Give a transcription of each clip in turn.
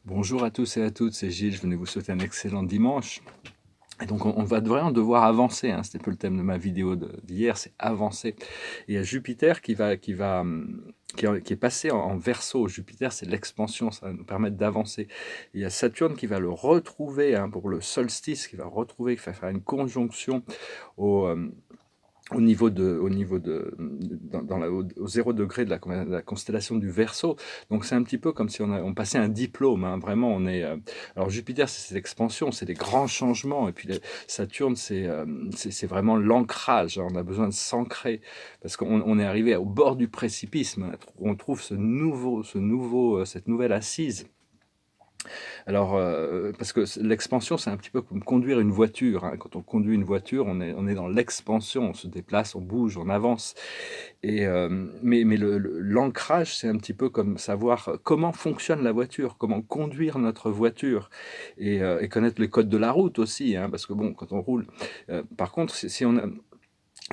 Bonjour à tous et à toutes, c'est Gilles, je venais vous souhaiter un excellent dimanche. Et donc on va vraiment devoir avancer, hein, c'était un peu le thème de ma vidéo d'hier, c'est avancer. Et il y a Jupiter qui est passé en Verseau. Jupiter, c'est l'expansion, ça va nous permettre d'avancer. Il y a Saturne qui va le retrouver, hein, pour le solstice, qui va faire une conjonction au, euh, au 0 degré de la constellation du Verseau. Donc c'est un petit peu comme si on passait un diplôme, hein. Vraiment, alors Jupiter, c'est cette expansion, c'est des grands changements. Et puis Saturne, c'est vraiment l'ancrage, hein. On a besoin de s'ancrer parce qu'on est arrivé au bord du précipice. On trouve cette nouvelle assise. Alors, parce que l'expansion, c'est un petit peu comme conduire une voiture, hein. Quand on conduit une voiture, on est dans l'expansion, on se déplace, on bouge, on avance. Mais l'ancrage, c'est un petit peu comme savoir comment fonctionne la voiture, comment conduire notre voiture, et connaître les codes de la route aussi, hein, parce que bon, quand on roule. Par contre, si on a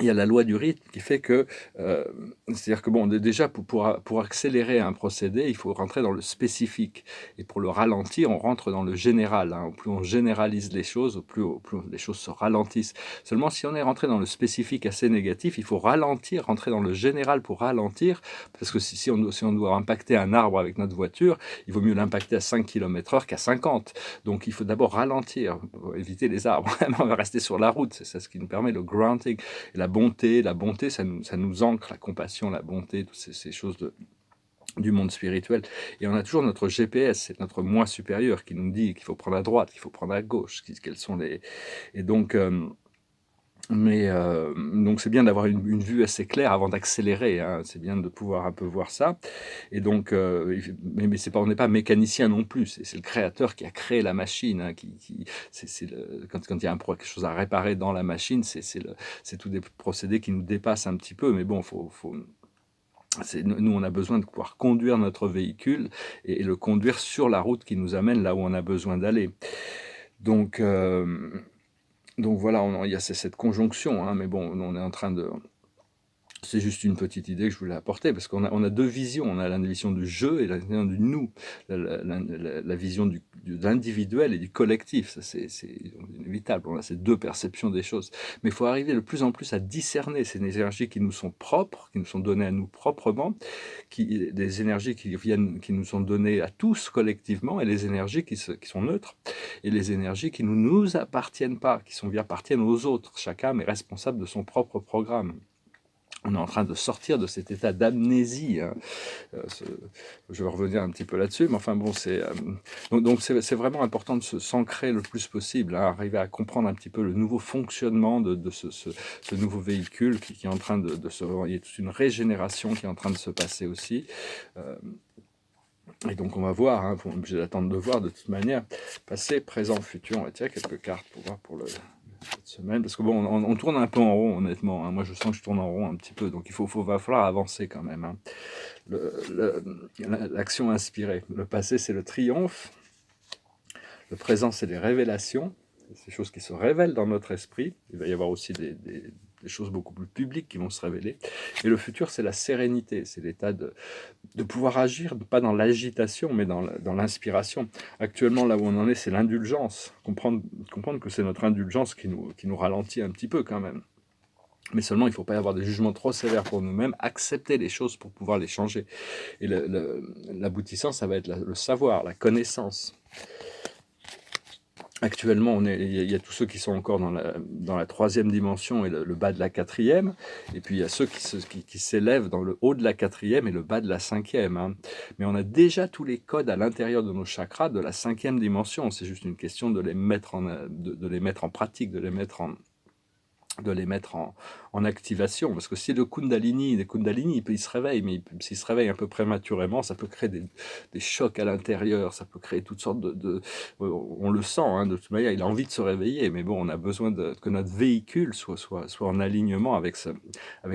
il y a la loi du rythme qui fait que, euh, c'est-à-dire que bon, déjà pour accélérer un procédé, il faut rentrer dans le spécifique. Et pour le ralentir, on rentre dans le général, hein. Au plus on généralise les choses, au plus les choses se ralentissent. Seulement, si on est rentré dans le spécifique assez négatif, il faut ralentir, rentrer dans le général pour ralentir, parce que si on doit impacter un arbre avec notre voiture, il vaut mieux l'impacter à 5 km/h qu'à 50. Donc il faut d'abord ralentir, pour éviter les arbres. On va rester sur la route, c'est ce qui nous permet le grounding. Et la bonté, ça nous ancre, la compassion, la bonté, toutes ces choses du monde spirituel. Et on a toujours notre GPS, c'est notre moi supérieur qui nous dit qu'il faut prendre à droite, qu'il faut prendre à gauche, quels sont les... Et donc, donc c'est bien d'avoir une vue assez claire avant d'accélérer, hein. C'est bien de pouvoir un peu voir ça. Et donc, mais on n'est pas mécanicien non plus. C'est le créateur qui a créé la machine, hein, quand il y a quelque chose à réparer dans la machine, c'est tous des procédés qui nous dépassent un petit peu. Mais bon, nous, on a besoin de pouvoir conduire notre véhicule et le conduire sur la route qui nous amène là où on a besoin d'aller. Donc, donc voilà, il y a cette conjonction, hein, mais bon, on est en train de... C'est juste une petite idée que je voulais apporter, parce on a deux visions. On a la vision du je et la vision du nous. La vision de l'individuel et du collectif, ça c'est inévitable. On a ces deux perceptions des choses. Mais il faut arriver de plus en plus à discerner ces énergies qui nous sont propres, qui nous sont données à nous proprement, des énergies qui nous sont données à tous collectivement, et les énergies qui sont neutres, et les énergies qui ne nous appartiennent pas, appartiennent aux autres. Chaque âme est responsable de son propre programme. On est en train de sortir de cet état d'amnésie, hein. Je vais revenir un petit peu là-dessus, mais enfin bon, c'est vraiment important de s'ancrer le plus possible, hein, arriver à comprendre un petit peu le nouveau fonctionnement de ce nouveau véhicule qui est en train de se... Il y a toute une régénération qui est en train de se passer aussi. Et donc on va voir, hein, on est obligé d'attendre de voir de toute manière, passé, présent, futur. On va tirer quelques cartes pour voir pour cette semaine, parce que bon, on tourne un peu en rond, honnêtement, hein. Moi je sens que je tourne en rond un petit peu, donc va falloir avancer quand même, hein. L'action inspirée. Le passé, c'est le triomphe. Le présent, c'est les révélations. Ces choses qui se révèlent dans notre esprit. Il va y avoir aussi des choses beaucoup plus publiques qui vont se révéler. Et le futur, c'est la sérénité. C'est l'état de pouvoir agir, pas dans l'agitation, mais dans l'inspiration. Actuellement, là où on en est, c'est l'indulgence. Comprendre que c'est notre indulgence qui nous ralentit un petit peu quand même. Mais seulement, il ne faut pas y avoir des jugements trop sévères pour nous-mêmes, accepter les choses pour pouvoir les changer. Et l'aboutissant, ça va être le savoir, la connaissance. Actuellement, il y a tous ceux qui sont encore dans la troisième dimension et le bas de la quatrième, et puis il y a ceux qui s'élèvent dans le haut de la quatrième et le bas de la cinquième, hein. Mais on a déjà tous les codes à l'intérieur de nos chakras de la cinquième dimension. C'est juste une question de les mettre de les mettre en pratique, de les mettre en activation, parce que si les Kundalini, il se réveille, mais s'il se réveille un peu prématurément, ça peut créer des chocs à l'intérieur, ça peut créer toutes sortes on le sent, hein, de toute manière, il a envie de se réveiller, mais bon, on a besoin que notre véhicule soit en alignement avec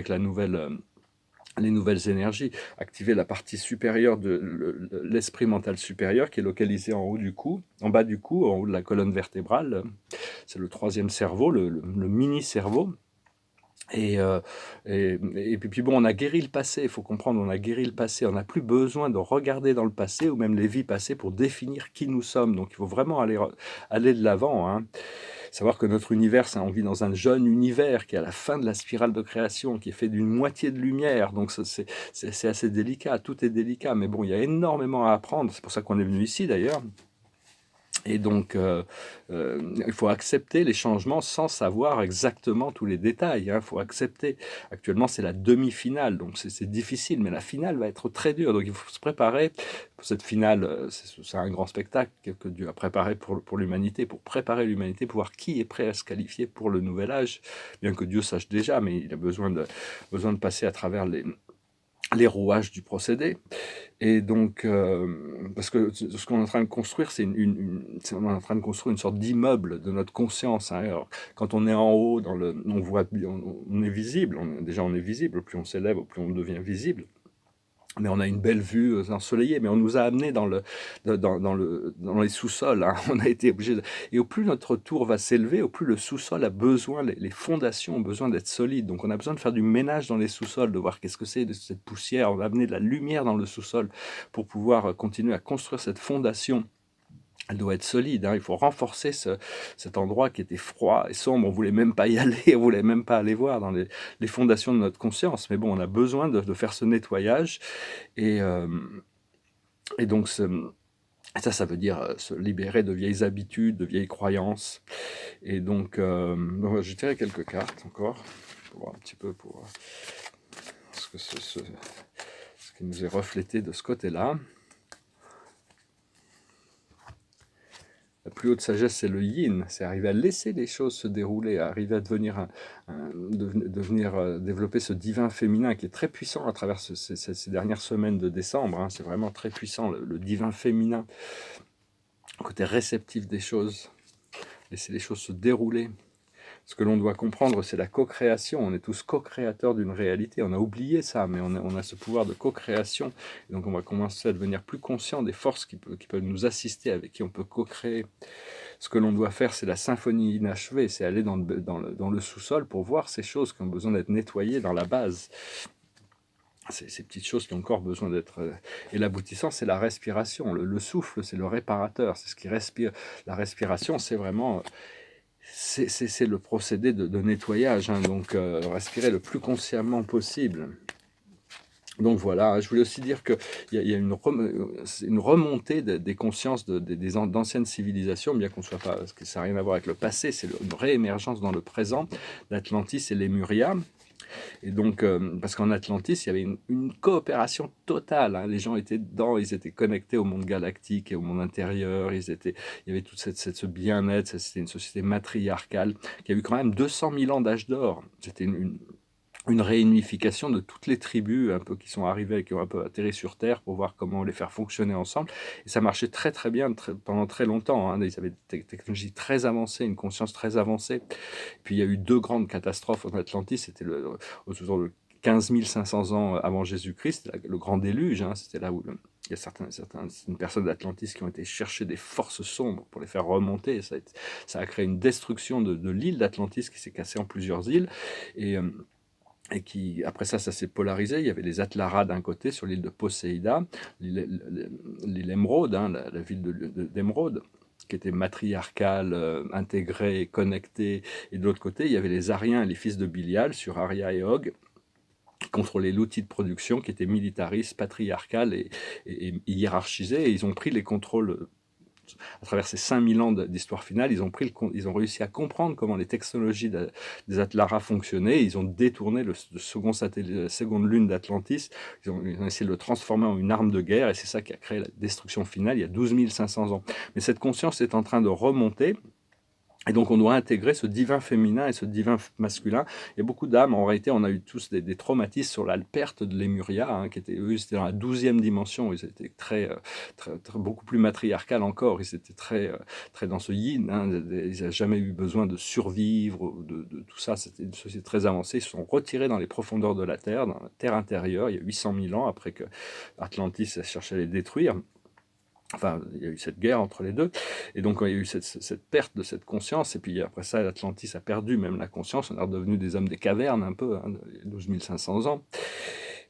les nouvelles énergies, activer la partie supérieure de l'esprit mental supérieur qui est localisé en haut du cou, en bas du cou, en haut de la colonne vertébrale. C'est le troisième cerveau, le mini-cerveau. Et, puis bon, on a guéri le passé, il faut comprendre, on a guéri le passé. On n'a plus besoin de regarder dans le passé ou même les vies passées pour définir qui nous sommes. Donc il faut vraiment aller de l'avant, hein. Savoir que notre univers, on vit dans un jeune univers qui est à la fin de la spirale de création, qui est fait d'une moitié de lumière. Donc c'est assez délicat, tout est délicat. Mais bon, il y a énormément à apprendre. C'est pour ça qu'on est venu ici d'ailleurs. Et donc, il faut accepter les changements sans savoir exactement tous les détails. Il faut accepter. Actuellement, c'est la demi-finale, donc c'est difficile, mais la finale va être très dure. Donc, il faut se préparer pour cette finale. C'est un grand spectacle que Dieu a préparé pour l'humanité, pour préparer l'humanité, pour voir qui est prêt à se qualifier pour le nouvel âge. Bien que Dieu sache déjà, mais il a besoin de passer à travers les rouages du procédé. Et donc, parce que ce qu'on est en train de construire, on est en train de construire une sorte d'immeuble de notre conscience, hein. Alors, quand on est en haut, on voit, on est visible. Déjà, on est visible. Plus on s'élève, plus on devient visible. Mais on a une belle vue ensoleillée, mais on nous a amenés dans les sous-sols, hein. On a été obligé et au plus notre tour va s'élever, au plus le sous-sol a besoin, les fondations ont besoin d'être solides. Donc on a besoin de faire du ménage dans les sous-sols, de voir qu'est-ce que c'est de cette poussière. On va amener de la lumière dans le sous-sol pour pouvoir continuer à construire cette fondation. Elle doit être solide, hein. Il faut renforcer cet endroit qui était froid et sombre. On ne voulait même pas y aller, on ne voulait même pas aller voir dans les fondations de notre conscience. Mais bon, on a besoin de faire ce nettoyage. Et, donc, ça veut dire se libérer de vieilles habitudes, de vieilles croyances. Et donc, j'ai tiré quelques cartes encore, pour voir un petit peu ce qui nous est reflété de ce côté-là. La plus haute sagesse, c'est le yin, c'est arriver à laisser les choses se dérouler, à arriver à devenir développer ce divin féminin qui est très puissant à travers ces dernières semaines de décembre, hein. C'est vraiment très puissant, le divin féminin, côté réceptif des choses, laisser les choses se dérouler. Ce que l'on doit comprendre, c'est la co-création. On est tous co-créateurs d'une réalité. On a oublié ça, mais on a ce pouvoir de co-création. Donc on va commencer à devenir plus conscient des forces qui peuvent nous assister, avec qui on peut co-créer. Ce que l'on doit faire, c'est la symphonie inachevée, c'est aller dans le sous-sol pour voir ces choses qui ont besoin d'être nettoyées dans la base. Ces petites choses qui ont encore besoin d'être... Et l'aboutissant, c'est la respiration. Le souffle, c'est le réparateur, c'est ce qui respire. La respiration, c'est vraiment... C'est le procédé de nettoyage, hein. Donc respirer le plus consciemment possible. Donc voilà, je voulais aussi dire qu'il y a une remontée des consciences d'anciennes civilisations, bien qu'on soit pas, parce que ça n'a rien à voir avec le passé, c'est une réémergence dans le présent d'Atlantis et Lemuria. Et donc, parce qu'en Atlantis, il y avait une coopération totale, hein. Les gens étaient dedans, ils étaient connectés au monde galactique et au monde intérieur. Il y avait tout ce bien-être. C'était une société matriarcale qui a eu quand même 200 000 ans d'âge d'or. C'était une réunification de toutes les tribus un peu qui sont arrivées, qui ont un peu atterri sur Terre pour voir comment les faire fonctionner ensemble. Et ça marchait très très bien pendant très longtemps, hein. Ils avaient des technologies très avancées, une conscience très avancée. Puis il y a eu 2 grandes catastrophes en Atlantis. C'était autour de 15 500 ans avant Jésus-Christ, le grand déluge, hein. C'était là où il y a certaines personnes d'Atlantis qui ont été chercher des forces sombres pour les faire remonter. Ça a créé une destruction de l'île d'Atlantis qui s'est cassée en plusieurs îles. Et qui, après ça s'est polarisé. Il y avait les Atlaras d'un côté, sur l'île de Poséida, l'île Émeraude, hein, la ville d'Émeraude, qui était matriarcale, intégrée, connectée. Et de l'autre côté, il y avait les Ariens et les fils de Bilial, sur Aria et Og, qui contrôlaient l'outil de production, qui était militariste, patriarcal et hiérarchisé. Et ils ont pris les contrôles à travers ces 5000 ans d'histoire finale. Ils ont réussi à comprendre comment les technologies des Atlaras fonctionnaient. Ils ont détourné le second satellite, la seconde lune d'Atlantis. Ils ont essayé de le transformer en une arme de guerre, et c'est ça qui a créé la destruction finale il y a 12 500 ans. Mais cette conscience est en train de remonter. Et donc on doit intégrer ce divin féminin et ce divin masculin. Il y a beaucoup d'âmes, en réalité on a eu tous des traumatismes sur la perte de Lémuria, hein, qui était, eux, c'était dans la 12e dimension. Ils étaient beaucoup plus matriarcal encore. Ils étaient très dans ce yin, hein. Ils n'avaient jamais eu besoin de survivre, de tout ça. C'était une société très avancée. Ils se sont retirés dans les profondeurs de la Terre, dans la Terre intérieure, il y a 800 000 ans, après que Atlantis a cherché à les détruire. Enfin, il y a eu cette guerre entre les deux, et donc il y a eu cette perte de cette conscience, et puis après ça, l'Atlantis a perdu même la conscience, on est redevenu des hommes des cavernes un peu, hein, 12 500 ans.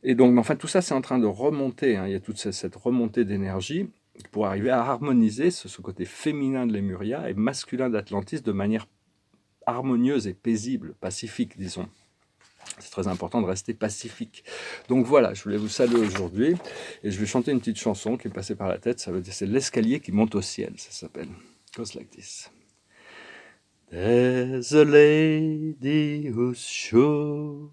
Et donc, enfin, tout ça, c'est en train de remonter, hein, il y a toute cette remontée d'énergie pour arriver à harmoniser ce côté féminin de Lémuria et masculin d'Atlantis de manière harmonieuse et paisible, pacifique, disons. C'est très important de rester pacifique. Donc voilà, je voulais vous saluer aujourd'hui et je vais chanter une petite chanson qui me passait par la tête. Ça veut dire c'est l'escalier qui monte au ciel, ça s'appelle. Goes like this. There's a lady who's sure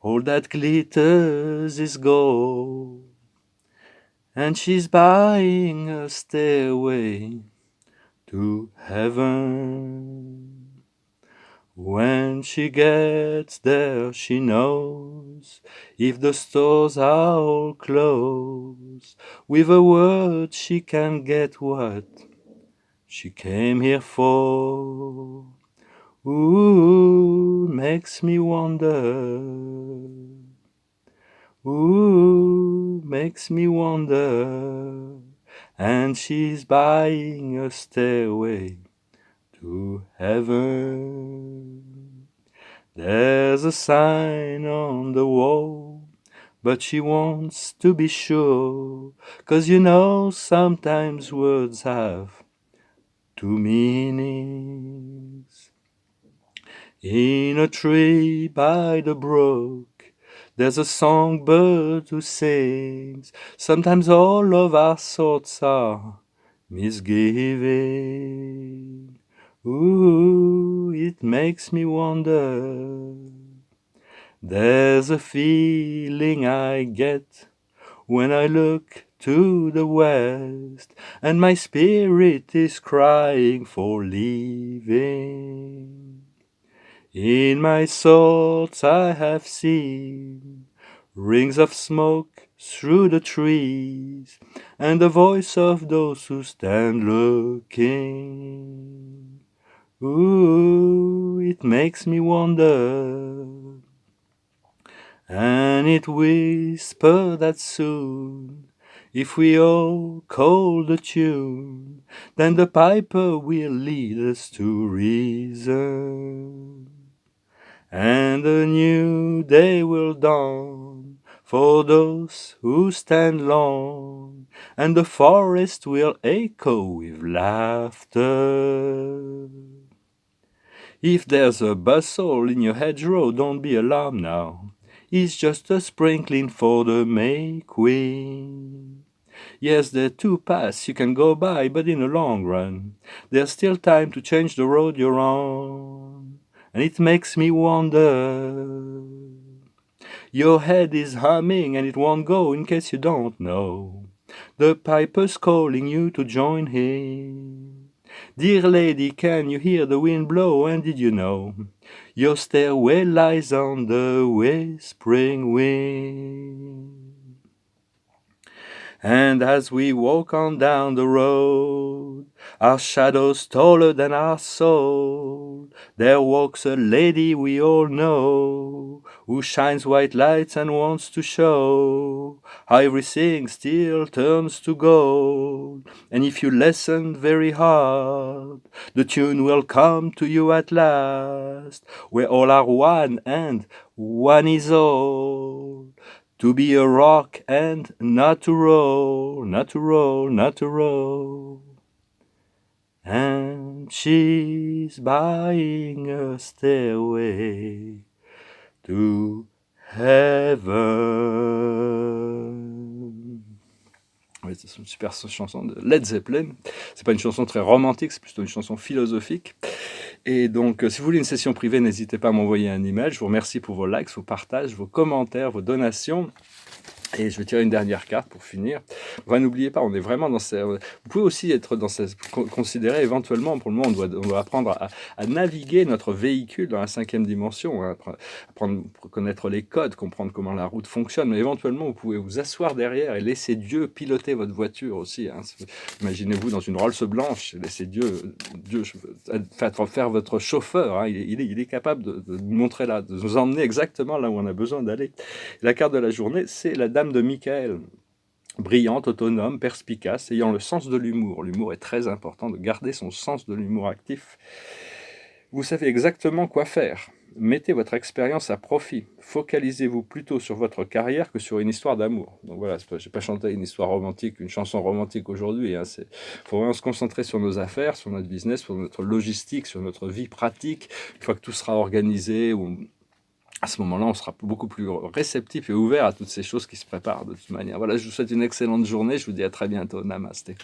all that glitters is gold, and she's buying a stairway to heaven. When she gets there, she knows if the stores are all closed. With a word, she can get what she came here for. Ooh, makes me wonder. Ooh, makes me wonder. And she's buying a stairway to heaven. There's a sign on the wall, but she wants to be sure, 'cause you know sometimes words have two meanings. In a tree by the brook, there's a songbird who sings. Sometimes all of our thoughts are misgiving. Ooh, it makes me wonder. There's a feeling I get when I look to the west, and my spirit is crying for leaving. In my thoughts I have seen rings of smoke through the trees, and the voice of those who stand looking. Ooh, it makes me wonder. And it whispered that soon, if we all call the tune, then the piper will lead us to reason. And a new day will dawn for those who stand long, and the forest will echo with laughter. If there's a bustle in your hedgerow, don't be alarmed now. It's just a sprinkling for the May Queen. Yes, there are 2 paths you can go by, but in the long run, there's still time to change the road you're on. And it makes me wonder. Your head is humming and it won't go, in case you don't know. The piper's calling you to join him. Dear lady, can you hear the wind blow? And did you know your stairway lies on the whispering wind? And as we walk on down the road, our shadows taller than our soul, there walks a lady we all know, who shines white lights and wants to show how everything still turns to gold. And if you listen very hard, the tune will come to you at last, where all are one and one is all. To be a rock and not to roll, not to roll, not to roll. And she's buying a stairway to heaven. Oui, c'est une super chanson de Led Zeppelin. C'est pas une chanson très romantique, c'est plutôt une chanson philosophique. Et donc, si vous voulez une session privée, n'hésitez pas à m'envoyer un email. Je vous remercie pour vos likes, vos partages, vos commentaires, vos donations. Et je vais tirer une dernière carte pour finir. Enfin, n'oubliez pas, on est vraiment dans ces... Vous pouvez aussi être dans ces... Considérer éventuellement, pour le moment, on doit apprendre à naviguer notre véhicule dans la 5e dimension, hein, apprendre à connaître les codes, comprendre comment la route fonctionne, mais éventuellement, vous pouvez vous asseoir derrière et laisser Dieu piloter votre voiture aussi. Hein. Imaginez-vous dans une Rolls blanche, laissez Dieu faire votre chauffeur. Hein. Il est capable de nous montrer là, de nous emmener exactement là où on a besoin d'aller. La carte de la journée, c'est la Dame de Michael. brillante, autonome, perspicace, ayant le sens de l'humour. L'humour est très important, de garder son sens de l'humour actif. Vous savez exactement quoi faire. Mettez votre expérience à profit. Focalisez-vous plutôt sur votre carrière que sur une histoire d'amour. Donc voilà, je n'ai pas chanté une histoire romantique, une chanson romantique aujourd'hui. Il faut vraiment se concentrer sur nos affaires, sur notre business, sur notre logistique, sur notre vie pratique. Une fois que tout sera organisé, à ce moment-là, on sera beaucoup plus réceptif et ouvert à toutes ces choses qui se préparent de toute manière. Voilà, je vous souhaite une excellente journée. Je vous dis à très bientôt. Namasté.